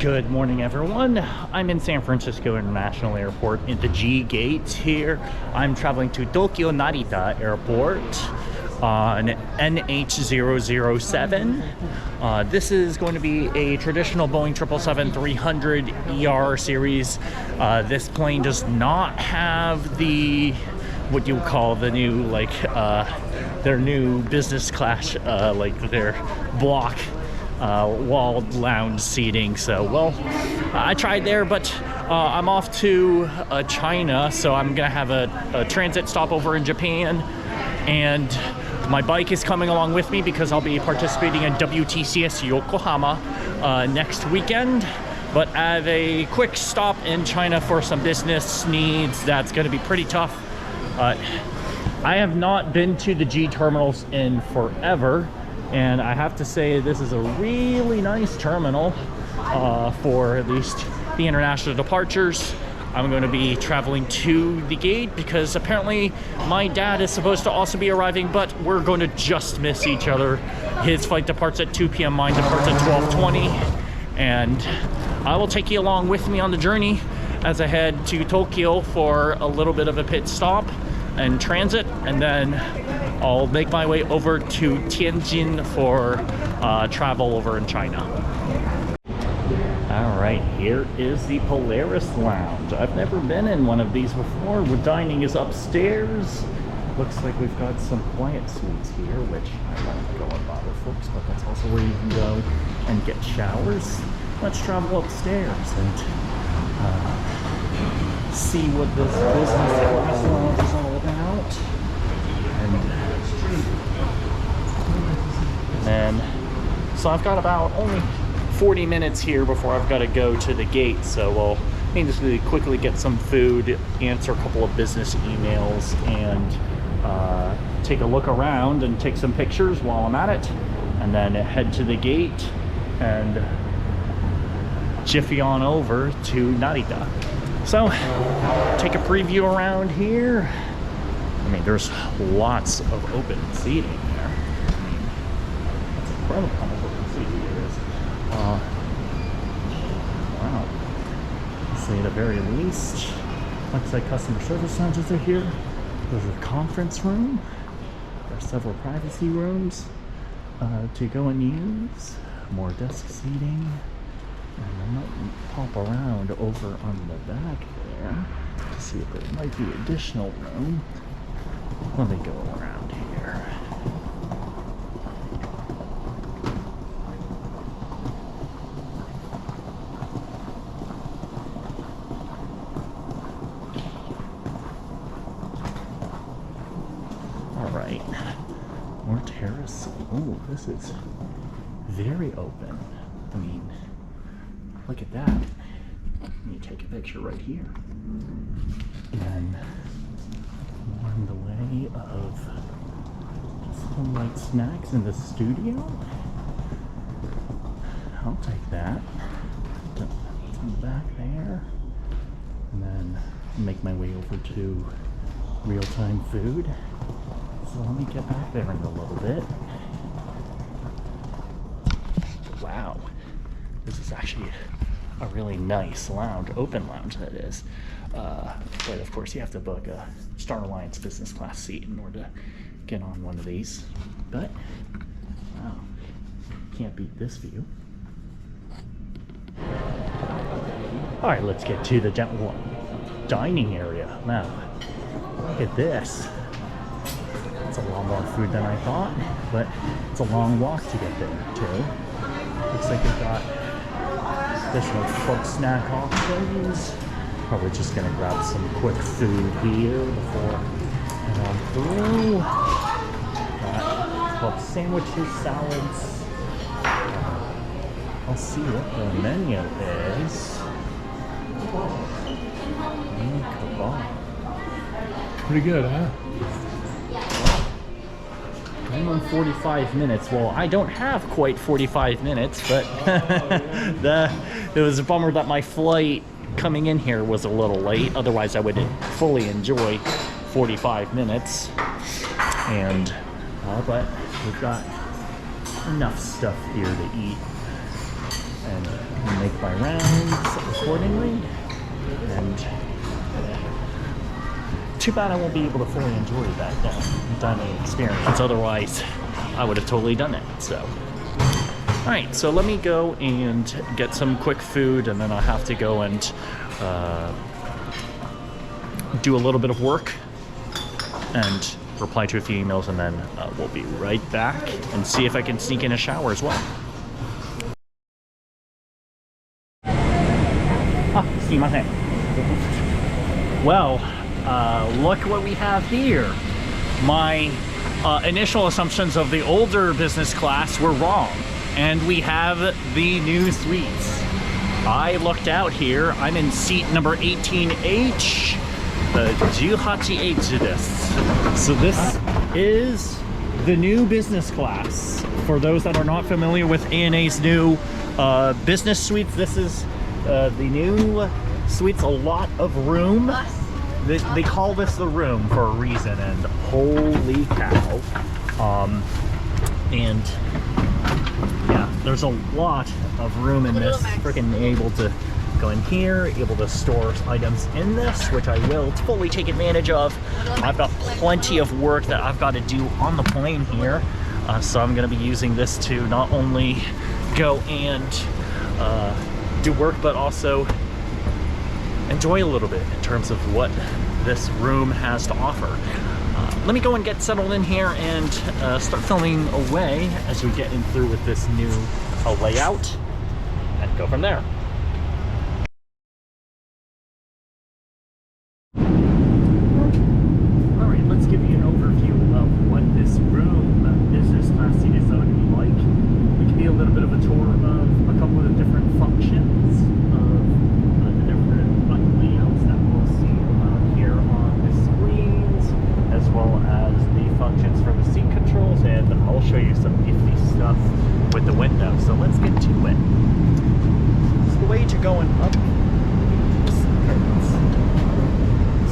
Good morning, everyone. I'm in San Francisco International Airport in the G gate here. I'm traveling to Tokyo Narita Airport on NH007. This is going to be a traditional Boeing 777-300 ER series. This plane does not have the what you call the new their new business class, like their block walled lounge seating. So, well, I tried there, but I'm off to China, so I'm gonna have a transit stopover in Japan, and my bike is coming along with me because I'll be participating in WTCS Yokohama next weekend. But I have a quick stop in China for some business needs. That's gonna be pretty tough. I have not been to the G terminals in forever, and I have to say this is a really nice terminal for at least the international departures. I'm going to be traveling to the gate because apparently my dad is supposed to also be arriving, but we're going to just miss each other. His flight departs at 2 p.m., mine departs at 12:20, and I will take you along with me on the journey as I head to Tokyo for a little bit of a pit stop and transit, and then I'll make my way over to Tianjin for travel over in China. All right, here is the Polaris Lounge. I've never been in one of these before. Where dining is upstairs. Looks like we've got some quiet suites here, which I won't go and bother folks, but that's also where you can go and get showers. Let's travel upstairs and see what this business class lounge is all about. And so I've got about only 40 minutes here before I've got to go to the gate, so we'll need to quickly get some food, answer a couple of business emails, and take a look around and take some pictures while I'm at it, and then head to the gate and jiffy on over to Narita. So, take a preview around here. I mean, there's lots of open seating there. I mean, that's incredible how much open seating there is. Wow. Say at the very least, looks like customer service lounges are here. There's a conference room. There are several privacy rooms to go and use. More desk seating. And I might pop around over on the back there to see if there might be additional room. Let me go around here. All right, more terrace. Oh, this is very open. I mean, look at that. Let me take a picture right here. And more in the way of some light snacks in the studio. I'll take that. Some back there. And then make my way over to real-time food. So let me get back there in a little bit. Wow. This is actually a really nice lounge, open lounge that is. But of course you have to book a Star Alliance business class seat in order to get on one of these. But, wow, can't beat this view. All right, let's get to the dining area. Now, look at this. It's a lot more food than I thought, but it's a long walk to get there too. Looks like they've got additional food snack options. Probably just gonna grab some quick food here before head on through. Got sandwiches, salads. I'll see what the menu is. Kebab. Pretty good, huh? Minimum 45 minutes. Well, I don't have quite 45 minutes, but it was a bummer that my flight coming in here was a little late. Otherwise, I would fully enjoy 45 minutes. And, but we've got enough stuff here to eat and make my rounds accordingly. And too bad I won't be able to fully enjoy that dining experience. Otherwise, I would have totally done it. So, all right. So let me go and get some quick food, and then I'll have to go and do a little bit of work and reply to a few emails, and then we'll be right back and see if I can sneak in a shower as well. Well, look what we have here. My initial assumptions of the older business class were wrong, and we have the new suites. I looked out here. I'm in seat number 18H. 18H desu. So this is the new business class. For those that are not familiar with ANA's new business suites, this is the new suites. A lot of room. They call this the room for a reason, and holy cow. And yeah, there's a lot of room in this. Freaking able to go in here, able to store items in this, which I will fully take advantage of. I've got plenty of work that I've got to do on the plane here, so I'm going to be using this to not only go and do work, but also enjoy a little bit in terms of what this room has to offer. Let me go and get settled in here and start filming away as we get in through with this new layout and go from there. Alright, let's give you an overview of what this room, business class seat is going to be like. We can be a little bit of a tour of a couple of the different functions of the different layouts that we'll see here on the screens, as well as the functions for the seat controls, and I'll show you some nifty stuff with the window. So let's get to it. It's the way to going up.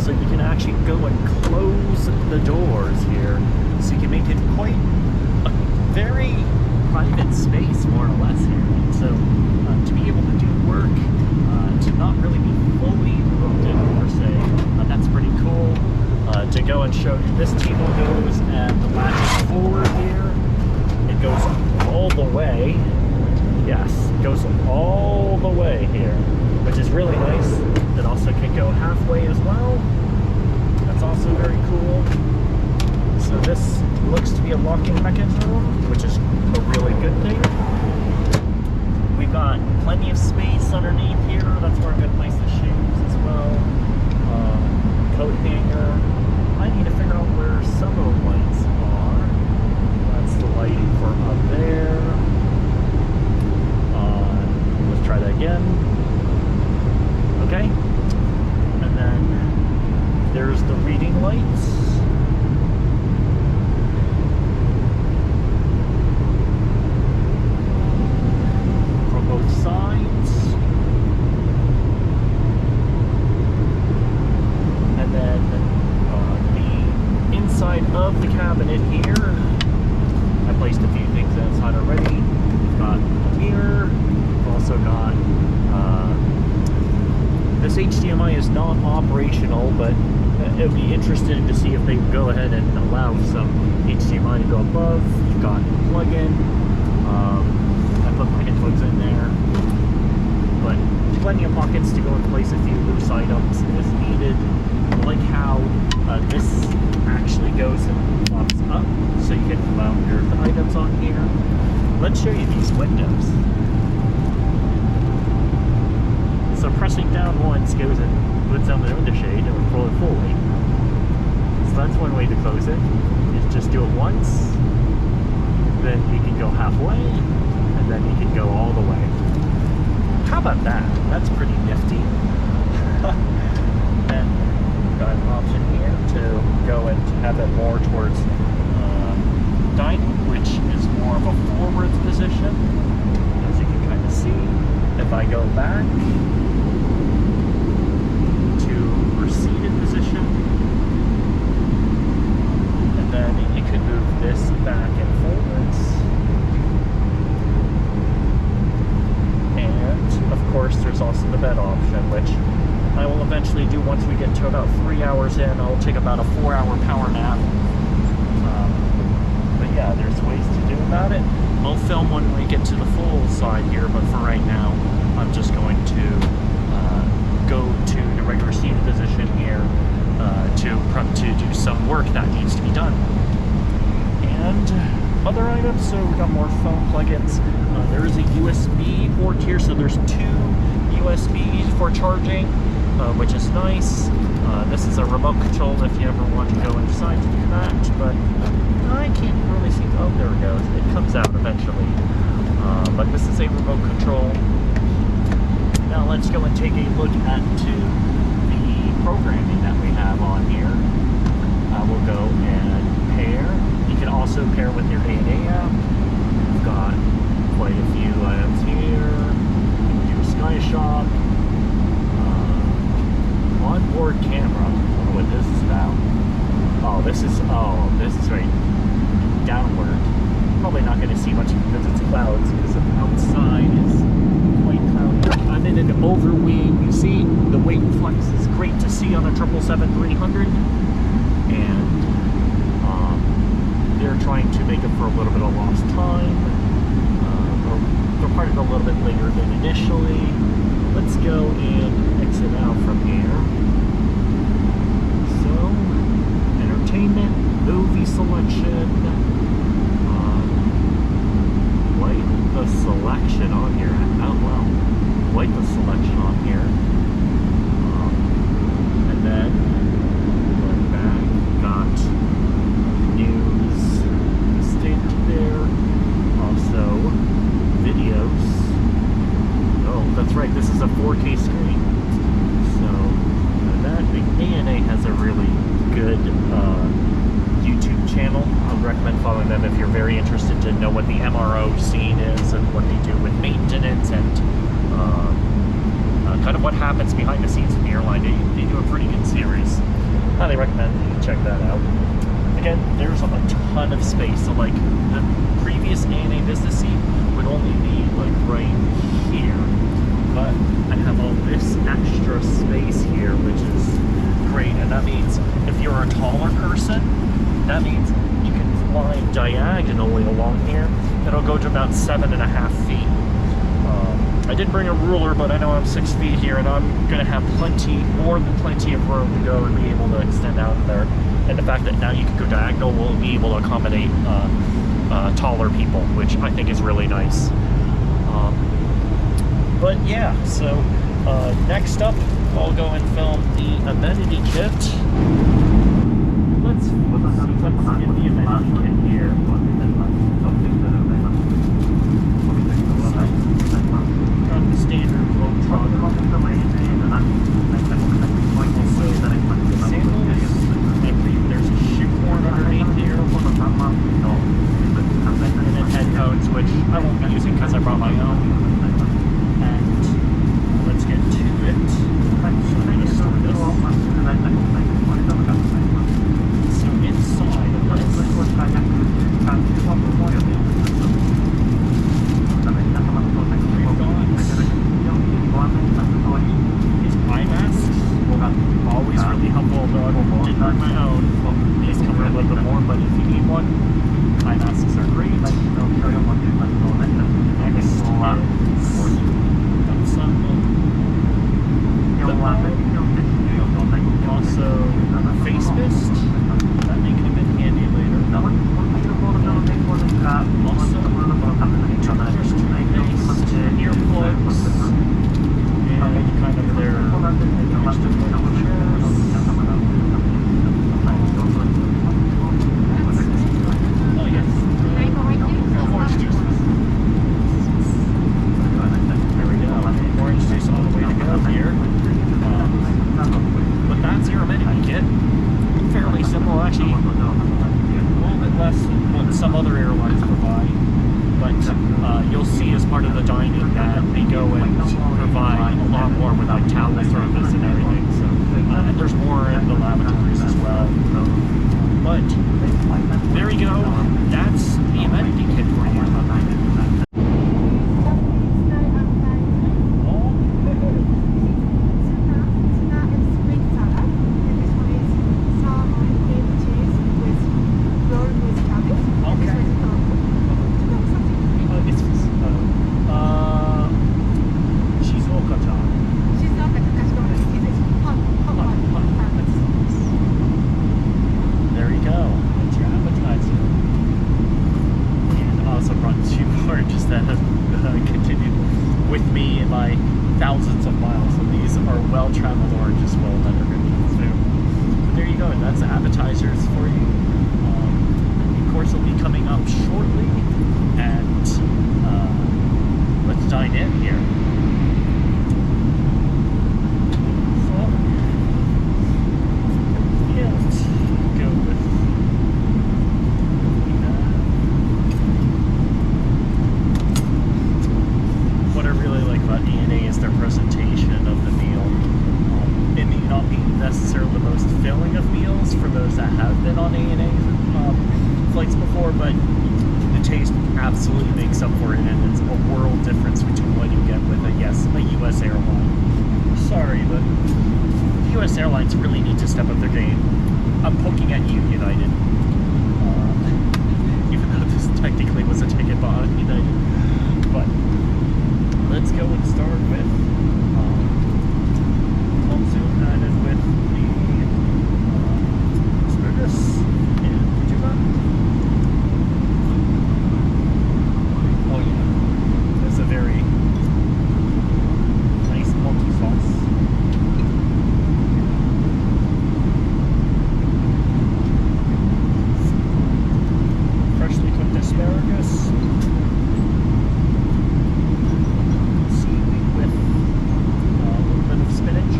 So you can actually go and close the doors here, so you can make it quite a very private space, more or less, here. And so to be able to do work, to not really be fully loaded per se, that's pretty cool. To go and show you, this table goes and the latches forward here. It goes all the way. Yes, it goes all the way here, which is really nice. It also can go halfway as well. That's also very cool. So this looks to be a locking mechanism, which is a really good thing. We've got plenty of space underneath here. That's where a good place to shoes as well. Coat hanger. I need to figure out where some of the lights are. That's the lighting for up there. Let's try that again. Okay. And then there's the reading lights. From both sides. And then the inside of the cabinet here, I placed a few things inside already. We've got a mirror. We've also got this HDMI is not operational, but it would be interesting to see if they go ahead and allow some HDMI to go above. You've got plug-in. I put my headphones in there, but plenty of pockets to go and place a few loose items if needed. I like how this actually goes and pops up, so you can mount your items on here. Let's show you these windows. So pressing down once goes and puts down the window shade and roll it fully. So that's one way to close it. Is just do it once, then you can go halfway, and then you can go all the way. How about that? That's pretty nifty. And we've got an option here to go and have it more towards dining, which is more of a forwards position, as you can kind of see. If I go back to seated position, and then you can move this back and forwards, and of also the bed option, which I will eventually do once we get to about 3 hours in. I'll take about a 4-hour power nap. But yeah, there's ways to do about it. I'll film when we get to the full side here, but for right now, I'm just going to go to the regular seated position here to do some work that needs to be done. And other items, so we got more phone plugins. There is a USB port here, so there's 2 USBs for charging, which is nice. This is a remote control if you ever want to go inside to do that, but I can't really see. Oh, there it goes. It comes out eventually. But this is a remote control. Now let's go and take a look at the programming that we have on here. We'll go and pair. You can also pair with your ANA app. We've got quite a few items here. You can do Sky Shop. Onboard camera. I don't know what this is about. This is right downward. Probably not going to see much because it's clouds, because outside is quite cloudy. I'm in an overwing. You see, the weight flex is great to see on a 777-300, and they're trying to make up for a little bit of lost time. They're parted a little bit later than initially. Let's go and exit out from here. So, entertainment, movie selection, quite the selection on here. Oh well, quite the selection on here. And then, going back, got news stated there. Also, videos. Oh, that's right, this is a 4K screen. So, the ANA has a really good YouTube channel. I would recommend following them if you're very interested to know what the MRO scene is and what they do with maintenance and kind of what happens behind the scenes in the airline. They do a pretty good series. Highly recommend you check that out. Again, there's a ton of space. So like the previous ANA business seat would only be like right here. But I have all this extra space here, which is great. And that means if you're a taller person, that means you can fly diagonally along here. It'll go to about 7.5 feet. I did bring a ruler, but I know I'm 6 feet here, and I'm going to have more than plenty of room to go and be able to extend out there. And the fact that now you can go diagonal will be able to accommodate taller people, which I think is really nice. But yeah, so next up, I'll go and film the amenity kit. Let's get the amenity kit here. Got the standard Globetrotter. Also, sandals. I believe there's a shoehorn underneath here. And then headphones, which I won't be using because I brought my own. And let's get to it. So inside of this, eye masks. Always really helpful, though I didn't bring my own. These cover a little bit more, but if you need one, eye masks are great. Next is also face mist. That may come in handy later. Also, toothbrush, toothpaste, earplugs, and kind of their extra features. Oh yes, orange juices. There we go. Orange juice all the way to go here. But that's your amenity kit. Fairly simple, actually. A little bit less than what some other airlines provide. But you'll see as part of the dining that they go and provide a lot more with like towel service and everything. So and there's more in the lavatories as well. But there you go. That's the amenity kit for you. thousands of miles, and these are well-traveled oranges well that are going to be consumed. But there you go, that's the appetizers for you. The course will be coming up shortly, and let's dine in here. Necessarily the most filling of meals for those that have been on ANA flights before, but the taste absolutely makes up for it, and it's a world difference between what you get with a US airline. Sorry, but the US airlines really need to step up their game. I'm poking at you, United, even though this technically was a ticket bought on United. But let's go and start with United with the asparagus and Juma. Oh yeah, that's a very nice milky sauce. Freshly cooked asparagus. Seaweed with a little bit of spinach.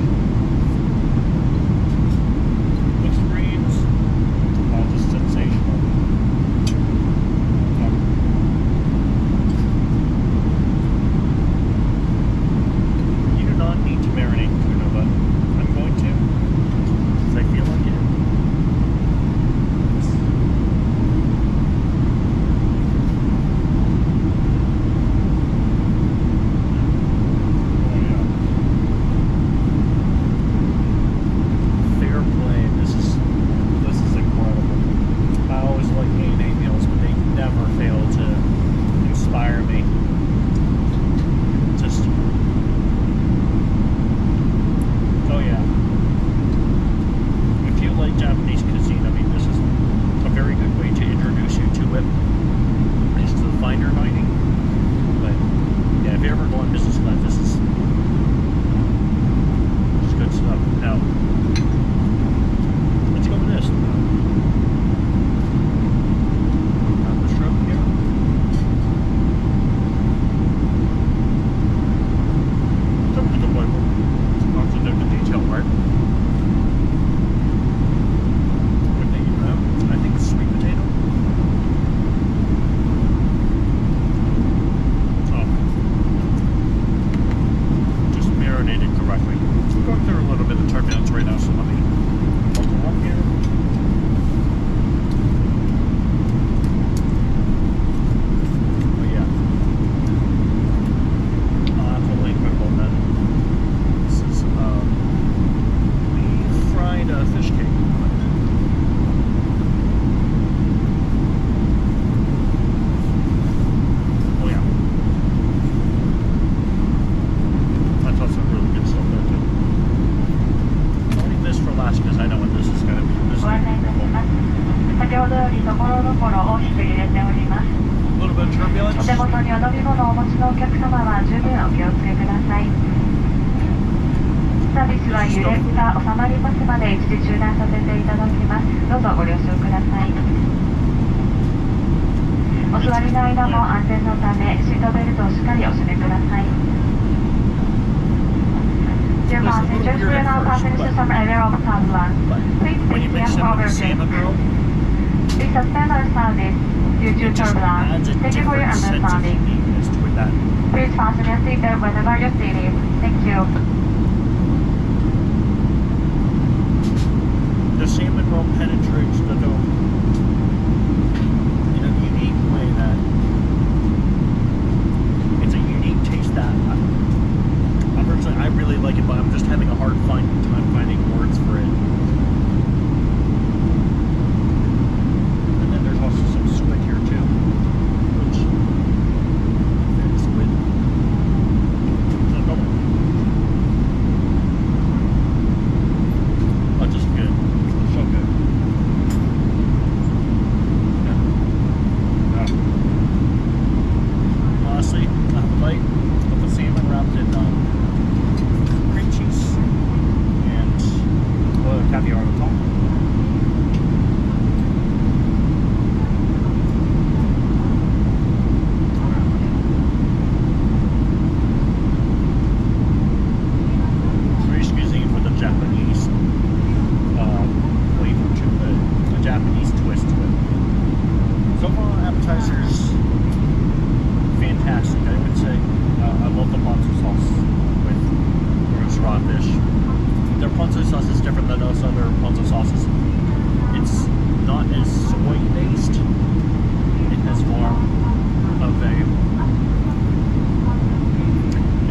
The salmon roll penetrates the dough in a unique way that it's a unique taste that unfortunately I really like it, but I'm just having a hard time finding words for it. And then there's also some squid here too, which squid. Oh, just good. So good. Yeah. Honestly, I have a bite of the salmon wrapped in ponzu sauce is different than those other ponzu sauces. It's not as soy based. It has more of a,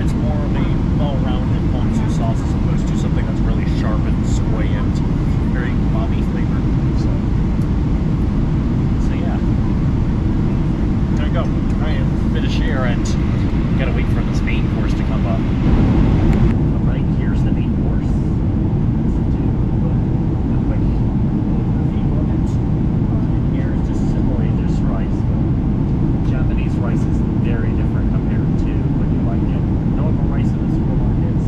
it's more of a well-rounded ponzu sauce as opposed to something that's really sharp and soy and very umami flavored. So yeah. There we go. Alright, finish here and gotta wait for this main course to come up. Alright, here's the main course. Let's do a quick overview of it. And here is just simply just rice. Japanese rice is very different compared to what you might get normal rice in the supermarkets.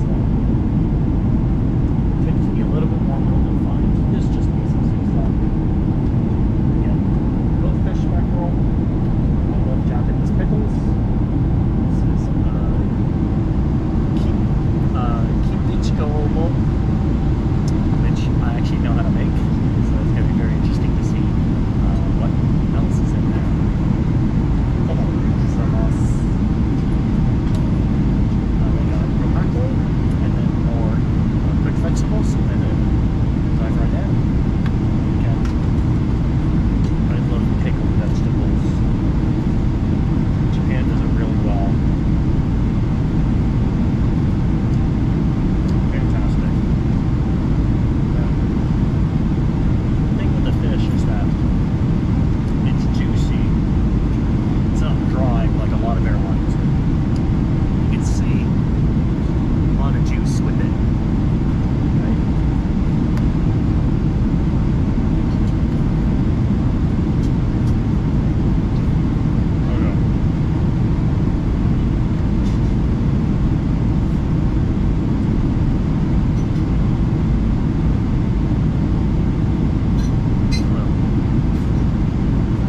Tends to be a little bit more well-defined. This just miso soup stuff. Again, both fish mackerel. I love Japanese pickles. This is Kimmichiko, which I actually know how to make. So it's going to be very interesting to see what else is in there. We got romaco, and then more quick vegetables, and then dive right in. Again, I love pickled vegetables. Japan does it really well. Fantastic. The thing with the fish is that it's juicy. It's not dry like a lot of airlines. You can see a lot of juice with it. Right? Oh no.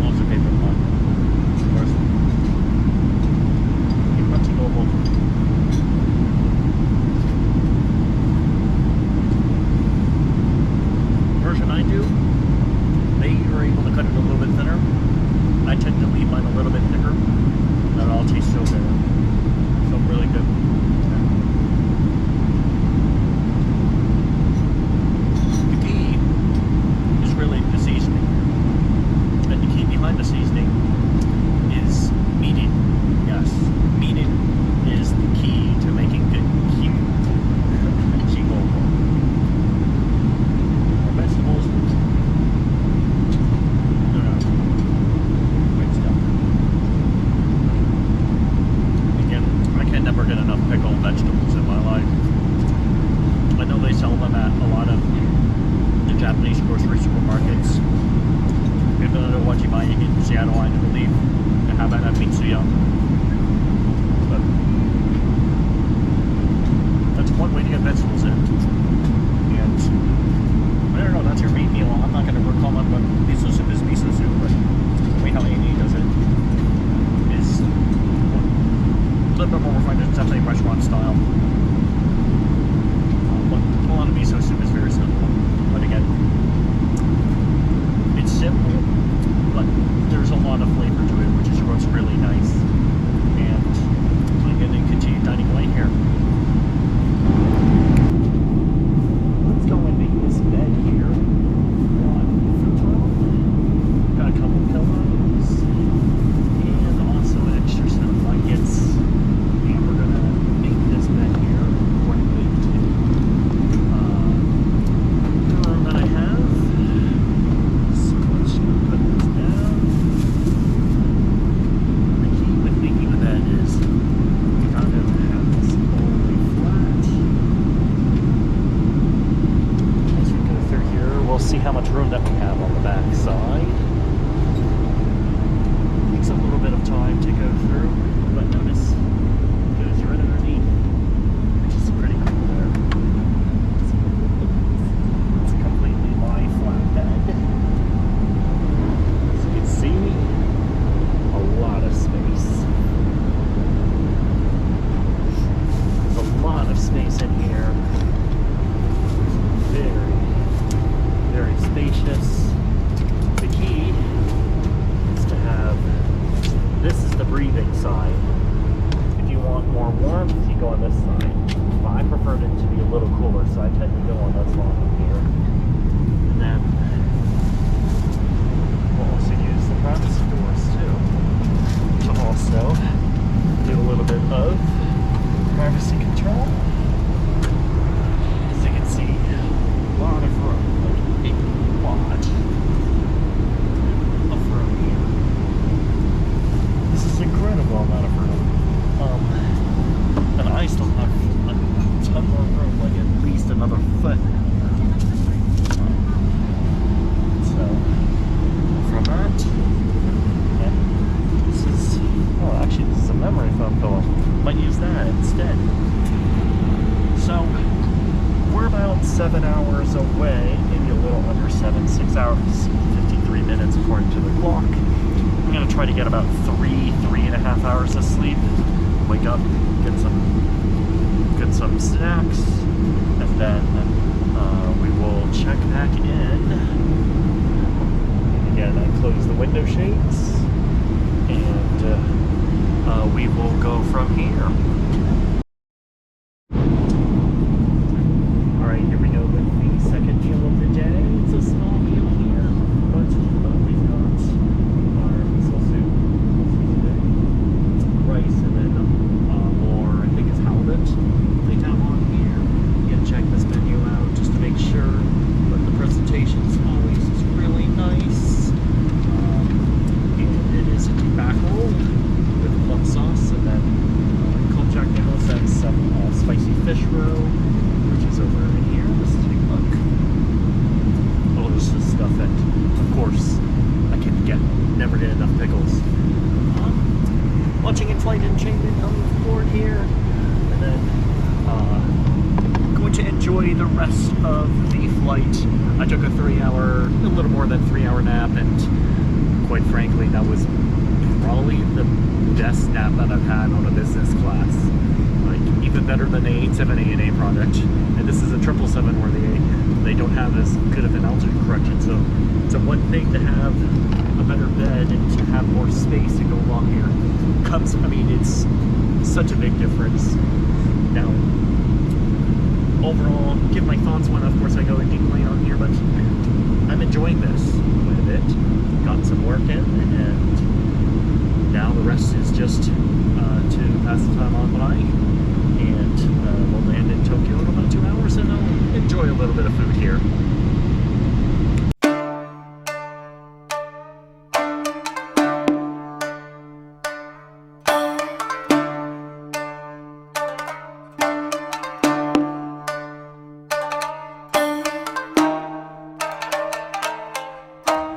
Lots of paper pun. Of course. Version I do, they are able to cut it a little bit thinner. I tend to leave mine a little bit thicker. That all tastes so good. So really good. The key is really the seasoning. And the key behind the seasoning is meating. Yes, meating is the key to making good kimchi. Vegetables. Great stuff. Again, I can never get enough pickled vegetables in my life. I know they sell them at a lot of the Japanese grocery supermarkets. If you know what you buy, you can see, I don't want to believe they have that at Mitsuya. But that's one way to get vegetables in. And I don't know, that's your main meal. I'm not going to recall on what miso soup is miso soup, but the way how Amy does it is a little bit more refined. It's definitely restaurant style. But a lot of miso soup is very simple. But again, it's simple, but there's a lot of flavor to it, which is what's really nice. And I'm going to continue dining away here. Let's go and make this bed here on the futon. Got a couple pillows and also an extra set of blankets. And we're gonna make this bed here accordingly to the room that I have. So let's put this down. The key with making the bed is you kind of have this fully flat. As we go through here, we'll see how much room that we have on the back side. Takes a little bit of time to go through, but notice it goes right underneath, which is pretty cool there. It's a completely lie flat bed. As you can see, a lot of space. A lot of space in here. Very, very spacious. The key is to have, this is the breathing side. little cooler, so I tend to go on this one here. And then we'll also use the privacy doors too to also do a little bit of privacy control. As you can see, a lot of room, like a lot of room here. This is incredible amount of room. And I still have a ton more room, like at least another foot. So, from that, yeah, this is, oh, actually, this is a memory foam pillow. Might use that instead. So, we're about 7 hours away, maybe a little under 7, 6 hours, 53 minutes according to the clock. I'm gonna try to get about 3.5 hours of sleep. Wake up, get some snacks, and then we will check back in. And again, I close the window shades, and we will go from here. Alright, here we go with the second meal of the day. It's a small meal here, but we've got our miso soup today, rice, and then more, I think it's halibut. Lay down on here. Again, check this menu out just to make sure that the presentation's always is really nice. And it is a tobacco with plum sauce, and then cold jack noodles and some spicy fish roe, which is over in here. Let's take a look. Oh, this is stuff that, of course, I can never get enough pickles. Watching in-flight entertainment on the board here, and then going to enjoy the rest of the flight. I took a little more than 3 hour nap, and quite frankly, that was probably the best nap that I've had on a business class. Like, even better than the 87 ANA product. And this is a 777 where they don't have as good of an altitude correction, so it's a one thing to have a better bed and to have more space to go along here. I mean, it's such a big difference. Now, overall, give my thoughts when, of course, I go deeply on here, but I'm enjoying this quite a bit. Got some work in, and now the rest is just to pass the time on by, and we'll land in Tokyo in about 2 hours, and I'll enjoy a little bit of food here.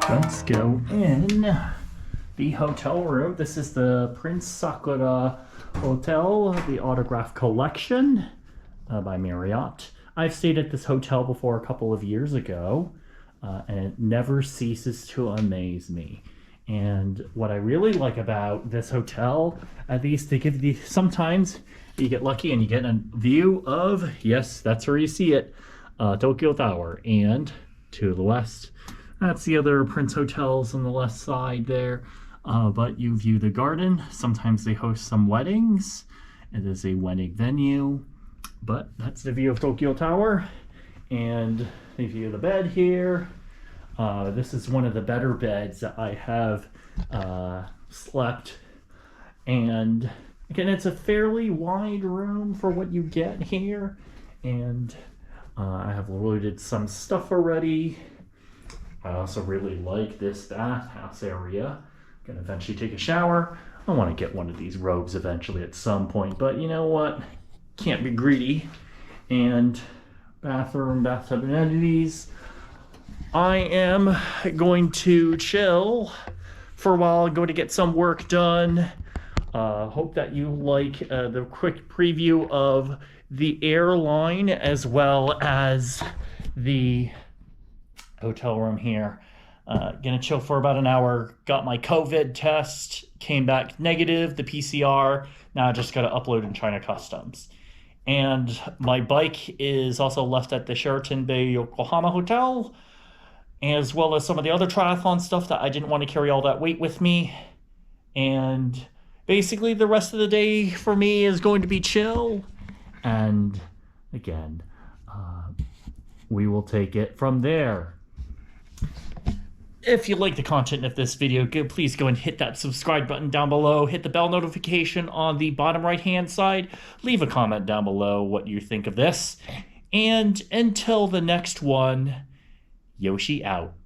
Let's go in the hotel room. This is the Prince Sakura Hotel, the Autograph Collection by Marriott. I've stayed at this hotel before a couple of years ago, and it never ceases to amaze me. And what I really like about this hotel, at least they give sometimes you get lucky and you get a view of, yes, that's where you see it, Tokyo Tower. And to the west, that's the other Prince hotels on the left side there. But you view the garden. Sometimes they host some weddings. It is a wedding venue. But that's the view of Tokyo Tower. And the view of the bed here. This is one of the better beds that I have slept. And again, it's a fairly wide room for what you get here. And I have loaded some stuff already. I also really like this bathhouse area. Gonna eventually take a shower. I want to get one of these robes eventually at some point, but you know what? Can't be greedy. And bathroom, bathtub amenities. I am going to chill for a while, go to get some work done. Hope that you like the quick preview of the airline as well as the hotel room here. Gonna chill for about an hour. Got my COVID test, came back negative, the PCR. Now I just gotta upload in China Customs. And my bike is also left at the Sheraton Bay Yokohama Hotel, as well as some of the other triathlon stuff that I didn't want to carry all that weight with me. And basically the rest of the day for me is going to be chill. And again, we will take it from there. If you like the content of this video, please go and hit that subscribe button down below. Hit the bell notification on the bottom right-hand side. Leave a comment down below what you think of this. And until the next one, Yoshi out.